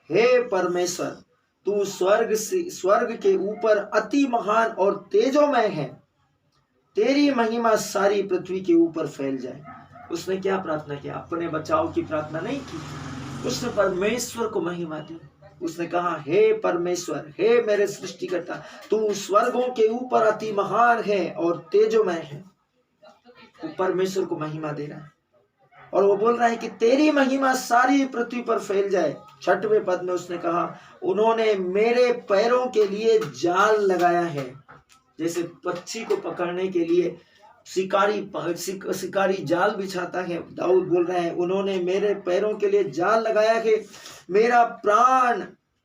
हे परमेश्वर, तू स्वर्ग के ऊपर अति महान और तेजोमय है, तेरी महिमा सारी पृथ्वी के ऊपर फैल जाए। उसने क्या प्रार्थना किया? अपने बचाव की प्रार्थना नहीं की, उसने परमेश्वर को महिमा दी। उसने कहा, हे परमेश्वर, हे मेरे सृष्टिकर्ता, तू स्वर्गों के ऊपर अति महान है और तेजोमय है। वो परमेश्वर को महिमा दे रहा है और वो बोल रहा है कि तेरी महिमा सारी पृथ्वी पर फैल जाए। 6वें पद में उसने कहा, उन्होंने मेरे पैरों के लिए जाल लगाया है। जैसे पक्षी को पकड़ने के लिए शिकारी जाल बिछाता है, दाऊद बोल रहा है, उन्होंने मेरे पैरों के लिए जाल लगाया है। मेरा प्राण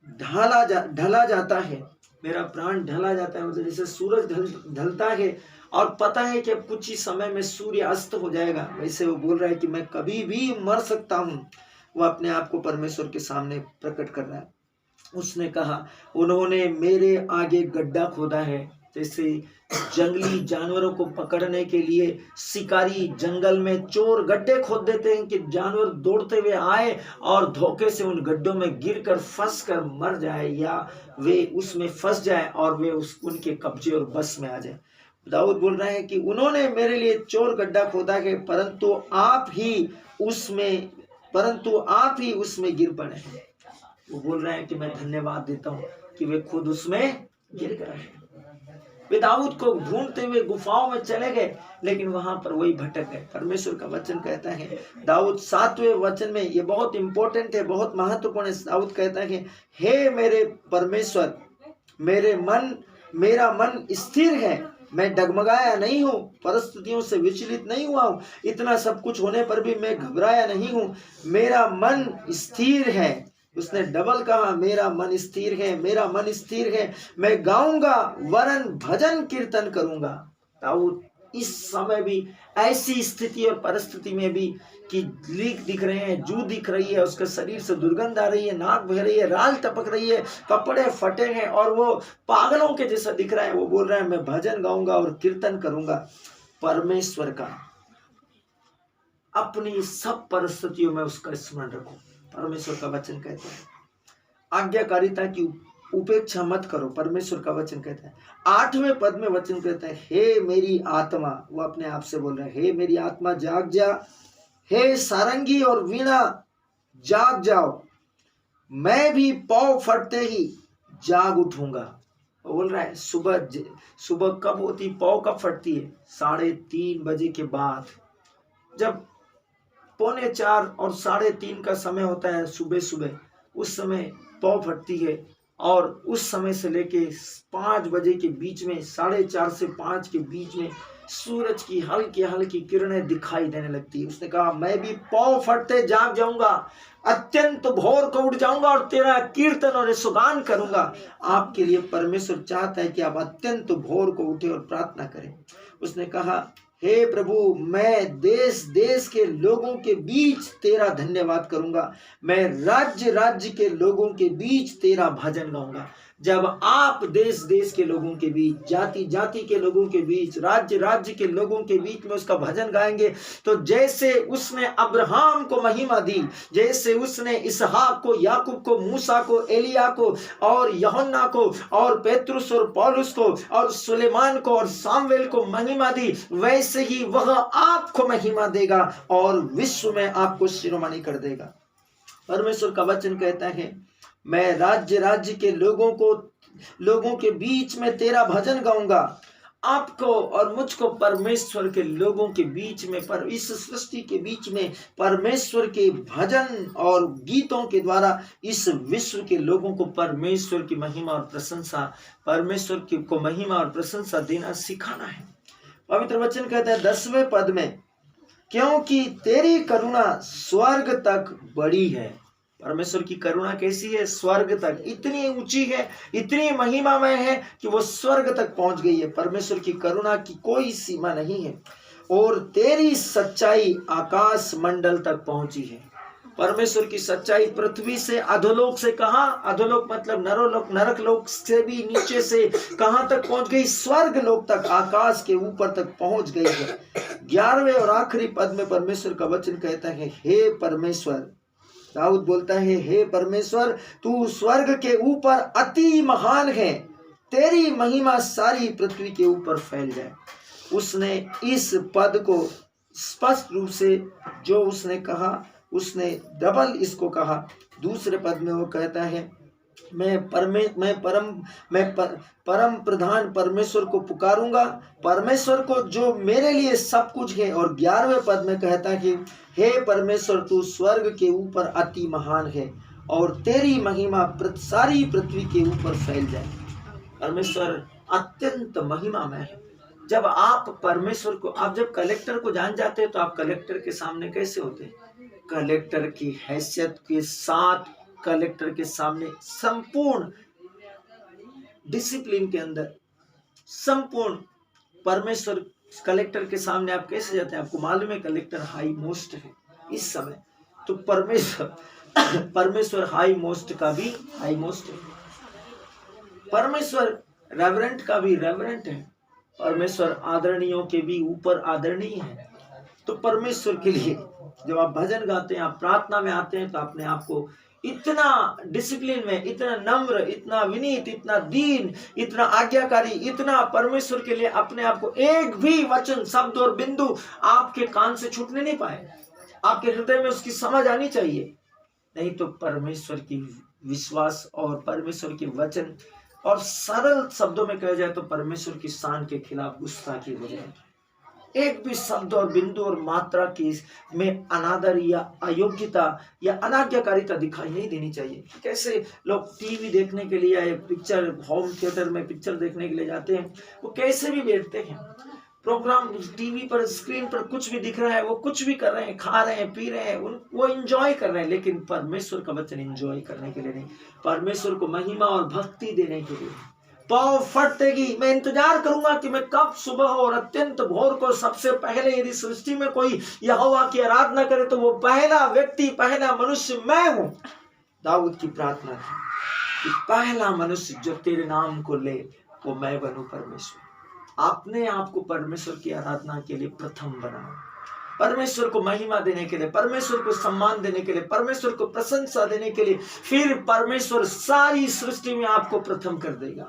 ढला जाता है, मेरा प्राण ढला जाता है। मतलब जैसे सूरज ढलता है और पता है कि अब कुछ ही समय में सूर्य अस्त हो जाएगा, वैसे वो बोल रहा है कि मैं कभी भी मर सकता हूँ। वो अपने आप को परमेश्वर के सामने प्रकट कर रहा है। उसने कहा, उन्होंने मेरे आगे गड्ढा खोदा है। जैसे जंगली जानवरों को पकड़ने के लिए शिकारी जंगल में चोर गड्ढे खोद देते हैं कि जानवर दौड़ते हुए आए और धोखे से उन गड्ढों में गिरकर फंस कर मर जाए या वे उसमें फंस जाए और वे उनके कब्जे और बस में आ जाए। दाऊद बोल रहे हैं कि उन्होंने मेरे लिए चोर गड्ढा खोदा है, परंतु आप ही उसमें गिर पड़े हैं। वो बोल रहे हैं कि मैं धन्यवाद देता हूँ कि वे खुद उसमें गिर गए। वे दाऊद को ढूंढते हुए गुफाओं में चले गए, लेकिन वहां पर वही भटक गए। परमेश्वर का वचन कहता है, दाऊद 7वें वचन में, ये बहुत इंपॉर्टेंट है, बहुत महत्वपूर्ण है। दाऊद कहता है, हे मेरे परमेश्वर, मेरा मन स्थिर है, मैं डगमगाया नहीं हूँ, परिस्थितियों से विचलित नहीं हुआ हूँ। इतना सब कुछ होने पर भी मैं घबराया नहीं हूँ, मेरा मन स्थिर है। उसने डबल कहा, मेरा मन स्थिर है, मेरा मन स्थिर है, मैं गाऊंगा वरन भजन कीर्तन करूंगा। दाऊद इस समय भी ऐसी स्थिति और परिस्थिति में भी कि लीक दिख रहे हैं, जू दिख रही है, उसके शरीर से दुर्गंध आ रही है, नाक बह रही है, राल टपक रही है, कपड़े फटे हैं और वो पागलों के जैसा दिख रहा है। वो बोल रहा है, मैं भजन गाऊंगा और कीर्तन करूंगा परमेश्वर का। अपनी सब परिस्थितियों में उसका स्मरण रखो। परमेश्वर का वचन कहता है, आज्ञाकारिता की उपेक्षा मत करो। परमेश्वर का वचन कहता है, 8वें पद में वचन कहता है, हे मेरी आत्मा, वो अपने आप से बोल रहा है, हे मेरी आत्मा जाग जा, हे सारंगी और वीणा जाग जाओ, मैं भी पौ फटते ही जाग उठूंगा। वो बोल रहा है, सुबह कब होती, पौ कब फटती है? 3:30 बजे के बाद, जब 3:45 और 3:30 का समय होता है सुबह सुबह, उस समय पौ फटती है और उस समय से लेके 5 बजे के बीच में, 4:30 से 5 के बीच में सूरज की हल्की हल्की किरणें दिखाई देने लगती है। उसने कहा, मैं भी पौ फटते जाग जाऊंगा, अत्यंत भोर को उठ जाऊंगा और तेरा कीर्तन और सुगान करूंगा। आपके लिए परमेश्वर चाहता है कि आप अत्यंत भोर को उठे और प्रार्थना करें। उसने कहा, हे प्रभु, मैं देश देश के लोगों के बीच तेरा धन्यवाद करूंगा, मैं राज्य राज्य के लोगों के बीच तेरा भजन गाऊंगा। जब आप देश देश के लोगों के बीच, जाति जाति के लोगों के बीच, राज्य राज्य के लोगों के बीच में उसका भजन गाएंगे, तो जैसे उसने अब्राहम को महिमा दी, जैसे उसने इसहाक को, याकूब को, मूसा को, एलिया को और यूहन्ना को और पेतरुस और पौलुस को और सुलेमान को और सामुएल को महिमा दी, वैसे ही वह आपको महिमा देगा और विश्व में आपको शिरोमणि कर देगा। परमेश्वर का वचन कहता है, मैं राज्य राज्य के लोगों के बीच में तेरा भजन गाऊंगा। आपको और मुझको परमेश्वर के लोगों के बीच में, पर इस सृष्टि के बीच में परमेश्वर के भजन और गीतों के द्वारा इस विश्व के लोगों को परमेश्वर की महिमा और प्रशंसा, परमेश्वर को महिमा और प्रशंसा देना सिखाना है। पवित्र वचन कहता है 10वें पद में, क्योंकि तेरी करुणा स्वर्ग तक बड़ी है। परमेश्वर की करुणा कैसी है? स्वर्ग तक, इतनी ऊंची है, इतनी महिमामय है कि वो स्वर्ग तक पहुंच गई है। परमेश्वर की करुणा की कोई सीमा नहीं है। और तेरी सच्चाई आकाश मंडल तक पहुंची है। परमेश्वर की सच्चाई पृथ्वी से, अधोलोक से, कहाँ? अधोलोक मतलब नरोलोक, नरक लोक से भी नीचे से कहां तक पहुंच गई? स्वर्ग लोक तक, आकाश के ऊपर तक पहुंच गई है। 11वें और आखिरी पद में परमेश्वर का वचन कहता है, हे परमेश्वर, दाऊद बोलता है, हे परमेश्वर तू स्वर्ग के ऊपर अति महान है, तेरी महिमा सारी पृथ्वी के ऊपर फैल जाए। उसने इस पद को स्पष्ट रूप से जो उसने कहा, उसने डबल इसको कहा। दूसरे पद में वो कहता है, मैं परम प्रधान परमेश्वर को पुकारूंगा, परमेश्वर को जो मेरे लिए सब कुछ है। और 11वें पद में कहता है कि हे परमेश्वर तू स्वर्ग के ऊपर अति महान है और तेरी महिमा सारी पृथ्वी के ऊपर फैल जाए। परमेश्वर अत्यंत महिमामय है। जब आप परमेश्वर को, आप जब कलेक्टर को जान जाते हैं तो आप कलेक्टर के सामने कैसे होते हैं? कलेक्टर की हैसियत के साथ, कलेक्टर के सामने संपूर्ण डिसिप्लिन के अंदर, संपूर्ण परमेश्वर कलेक्टर के सामने आप कैसे जाते हैं? आपको मालूम है कलेक्टर हाई मोस्ट है इस समय, तो परमेश्वर हाई मोस्ट का भी हाई मोस्ट है, परमेश्वर रेवरेंट का भी रेवरेंट है, परमेश्वर आदरणीयों के भी ऊपर आदरणीय है। तो परमेश्वर के लिए जब आप भजन गाते हैं, आप प्रार्थना में आते हैं, तो अपने आप को इतना डिसिप्लिन में, इतना नम्र, इतना विनीत, इतना दीन, इतना आज्ञाकारी, इतना परमेश्वर के लिए अपने आप को, एक भी वचन, शब्द और बिंदु आपके कान से छूटने नहीं पाए, आपके हृदय में उसकी समझ आनी चाहिए। नहीं तो परमेश्वर की विश्वास और परमेश्वर के वचन, और सरल शब्दों में कहा जाए तो परमेश्वर की शान के खिलाफ गुस्ताखी हो जाए। एक भी शब्द और बिंदु और मात्रा की में अनादर या अयोग्यता या अनाज्ञाकारिता दिखाई नहीं देनी चाहिए। कैसे लोग टीवी देखने के लिए या पिक्चर होम थिएटर में पिक्चर देखने के लिए जाते हैं, वो कैसे भी बैठते हैं, प्रोग्राम टीवी पर स्क्रीन पर कुछ भी दिख रहा है, वो कुछ भी कर रहे हैं, खा रहे हैं, पी रहे हैं, वो एंजॉय कर रहे हैं, लेकिन परमेश्वर का वचन एंजॉय करने के लिए नहीं, परमेश्वर को महिमा और भक्ति देने के लिए। पाँव फटेगी, मैं इंतजार करूंगा कि मैं कब सुबह और अत्यंत भोर को सबसे पहले, यदि सृष्टि में कोई यहोवा की आराधना करे तो वो पहला व्यक्ति, पहला मनुष्य मैं हूं। दाऊद की प्रार्थना थी कि पहला मनुष्य जो तेरे नाम को ले वो मैं बनूं। परमेश्वर अपने आप को परमेश्वर की आराधना के लिए प्रथम बनाओ, परमेश्वर को महिमा देने के लिए, परमेश्वर को सम्मान देने के लिए, परमेश्वर को प्रशंसा देने के लिए, फिर परमेश्वर सारी सृष्टि में आपको प्रथम कर देगा,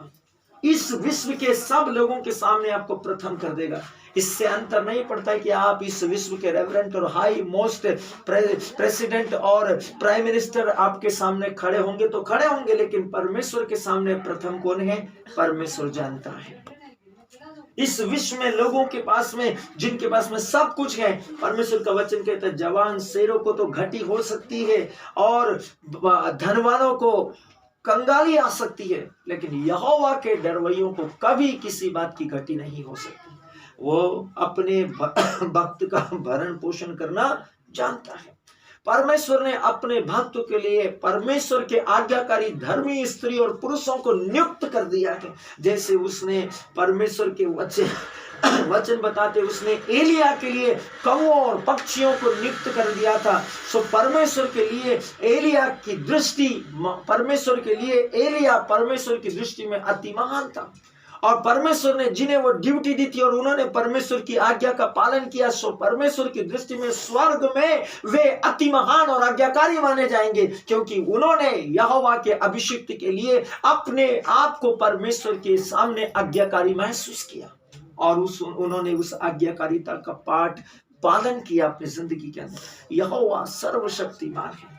इस विश्व के सब लोगों के सामने आपको प्रथम कर देगा। इससे अंतर नहीं पड़ता है कि आप इस विश्व के रेवरेंट और हाई मोस्ट प्रेसिडेंट और प्राइम मिनिस्टर आपके सामने खड़े होंगे तो खड़े होंगे, लेकिन परमेश्वर के सामने प्रथम कौन है? परमेश्वर जानता है। इस विश्व में लोगों के पास में, जिनके पास में सब कुछ है, परमेश्वर का वचन कहता है जवान शेरों को तो घटी हो सकती है और धनवानों को कंगाली आ सकती है, लेकिन यहोवा के डरवैयों को कभी किसी बात की घटी नहीं हो सकती। वो अपने भक्त का भरण पोषण करना जानता है। परमेश्वर ने अपने भक्तों के लिए परमेश्वर के आज्ञाकारी धर्मी स्त्री और पुरुषों को नियुक्त कर दिया है। जैसे उसने परमेश्वर के वचन बताते उसने एलिया के लिए कौओं और पक्षियों को नियुक्त कर दिया था। सो परमेश्वर के लिए एलिया की दृष्टि, परमेश्वर के लिए एलिया परमेश्वर की दृष्टि में अति महान था, और परमेश्वर ने जिन्हें वो ड्यूटी दी थी और उन्होंने परमेश्वर की आज्ञा का पालन किया, सो परमेश्वर की दृष्टि में स्वर्ग में वे अति महान और आज्ञाकारी माने जाएंगे, क्योंकि उन्होंने यहोवा के अभिषिक्त के लिए अपने आप को परमेश्वर के सामने आज्ञाकारी महसूस किया और उन्होंने उस आज्ञाकारिता का पालन किया अपनी जिंदगी के अंदर। यहोवा सर्वशक्तिमान है,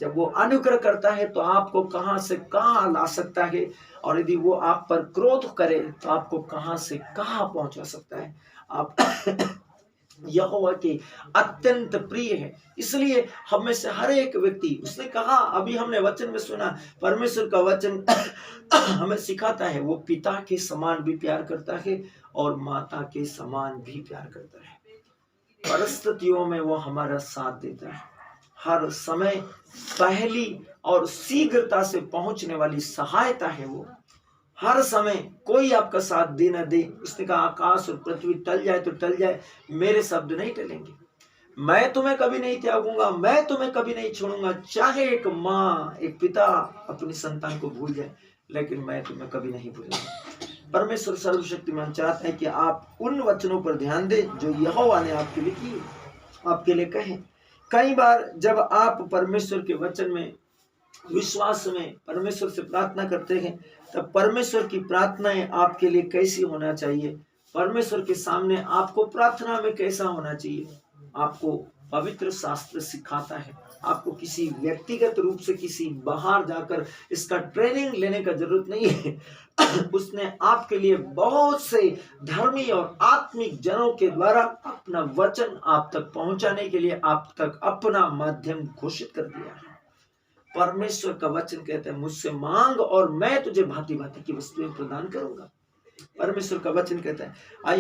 जब वो अनुग्रह करता है तो आपको कहां से कहां ला सकता है, और यदि वो आप पर क्रोध करे तो आपको कहां से कहां पहुंचा सकता है। आप यहोवा के अत्यंत प्रिय है, इसलिए हम में से हर एक व्यक्ति, उसने कहा, अभी हमने वचन में सुना, परमेश्वर का वचन हमें सिखाता है वो पिता के समान भी प्यार करता है और माता के समान भी प्यार करता है। परिस्थितियों में वो हमारा साथ देता है, हर समय पहली और शीघ्रता से पहुंचने वाली सहायता है वो। हर समय कोई आपका साथ दे न दे, उसने कहा आकाश और पृथ्वी टल जाए तो टल जाए, मेरे शब्द नहीं टलेंगे। मैं तुम्हें कभी नहीं त्यागूंगा, मैं तुम्हें कभी नहीं छोड़ूंगा। चाहे एक माँ, एक पिता अपनी संतान को भूल जाए, लेकिन मैं तुम्हें कभी नहीं भूलूंगा। परमेश्वर सर्वशक्तिमान चाहता है कि आप उन वचनों पर ध्यान दें जो यहोवा ने आपके लिए किए, आपके लिए कहे। कई बार जब आप परमेश्वर के वचन में विश्वास में परमेश्वर से प्रार्थना करते हैं, तब परमेश्वर की प्रार्थनाएं आपके लिए कैसी होना चाहिए, परमेश्वर के सामने आपको प्रार्थना में कैसा होना चाहिए, आपको पवित्र शास्त्र सिखाता है। आपको किसी व्यक्तिगत रूप से किसी बाहर जाकर इसका ट्रेनिंग लेने का जरूरत नहीं है। उसने आपके लिए बहुत से धर्मी और आत्मिक जनों के द्वारा अपना वचन आप तक पहुंचाने के लिए आप तक अपना माध्यम घोषित कर दिया है। परमेश्वर का वचन कहता है, मुझसे मांग और मैं तुझे भांति भांति की वस्तुएं प्रदान करूंगा। परमेश्वर का वचन कहता है, आइए